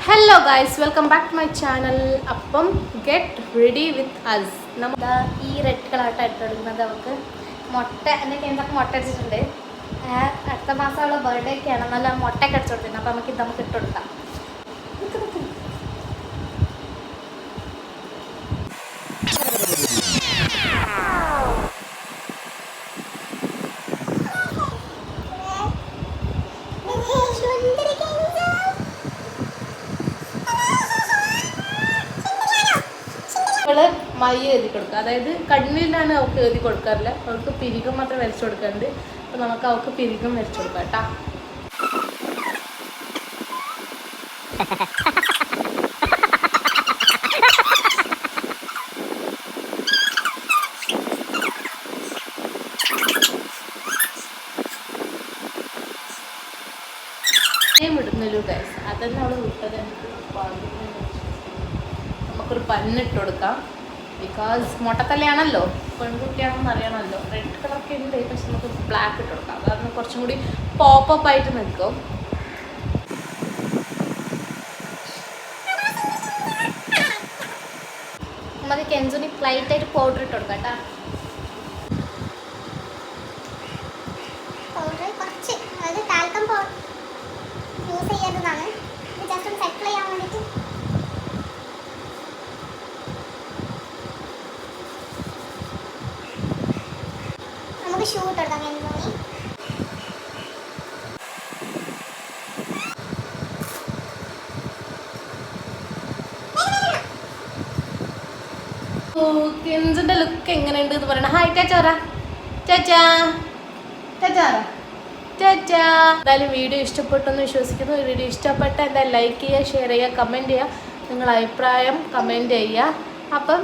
Hello guys, welcome back to my channel. അപ്പം get ready with us. നമ്മൾ ഈ red കളറായിട്ട് ഇട്ടെടുക്കുന്നത് അവൾക്ക് മുട്ട എന്തൊക്കെ മുട്ട അടിച്ചിട്ടുണ്ട്. അടുത്ത മാസമുള്ള ബർത്ത്ഡേ ഒക്കെയാണ്, നല്ല മുട്ടയൊക്കെ അടിച്ചു കൊടുത്തിട്ടുണ്ട്. അപ്പം നമുക്ക് ഇട്ടുകൊടുക്കാം. മയ്യ എഴുതി കൊടുക്കുക, അതായത് കണ്ണിലാണ് അവൾക്ക് എഴുതി കൊടുക്കാറില്ല. അവൾക്ക് പിരികം മാത്രം വരച്ചു കൊടുക്കാറുണ്ട്. അപ്പോൾ നമുക്ക് അവൾക്ക് പിരികം വരച്ചു കൊടുക്കാം കേട്ടോ. ഇടുന്നല്ലോ ഗൈസ്, അതന്നെ അവൾ വിട്ടത്. നമുക്കൊരു പന്നിട്ട് കൊടുക്കാം. ബിക്കോസ് മുട്ടത്തലയാണല്ലോ, പെൺകുട്ടിയാണെന്ന് അറിയണമല്ലോ. റെഡ് കളറൊക്കെ ഉണ്ട്, പക്ഷെ നമുക്ക് ബ്ലാക്ക് ഇട്ട് കൊടുക്കാം. അതാണ് കുറച്ചും കൂടി പോപ്പപ്പ് ആയിട്ട് നിൽക്കും. നമുക്ക് കെൻസുനി ലൈറ്റ് ആയിട്ട് പൗഡർ ഇട്ട് കൊടുക്കാം കേട്ടോ. പൗഡർ കുറച്ച്, അതായത് ടാൽക്കം പൗഡർ യൂസ് ചെയ്യാത്തതാണ്. ഇത് ജസ്റ്റ് ഒന്ന് സെറ്റിൽ ചെയ്യാൻ വേണ്ടിയിട്ട്. നമുക്ക് ഷൂ ഇട്ടെടുക്കാം. കെൻസുനി കെൻസിന്റെ ലുക്ക് എങ്ങനെയുണ്ട് എന്ന് പറയണ. ഹായ് ചാച്ചാറ, ചാച്ചാ ചാച്ചാറ, ചാച്ചാ. എന്തായാലും വീഡിയോ ഇഷ്ടപ്പെട്ടെന്ന് വിശ്വസിക്കുന്നു. വീഡിയോ ഇഷ്ടപ്പെട്ട എന്തായാലും ലൈക്ക് ചെയ്യുക, ഷെയർ ചെയ്യുക, കമൻറ്റ് ചെയ്യുക. നിങ്ങളുടെ അഭിപ്രായം കമൻറ്റ് ചെയ്യുക. അപ്പം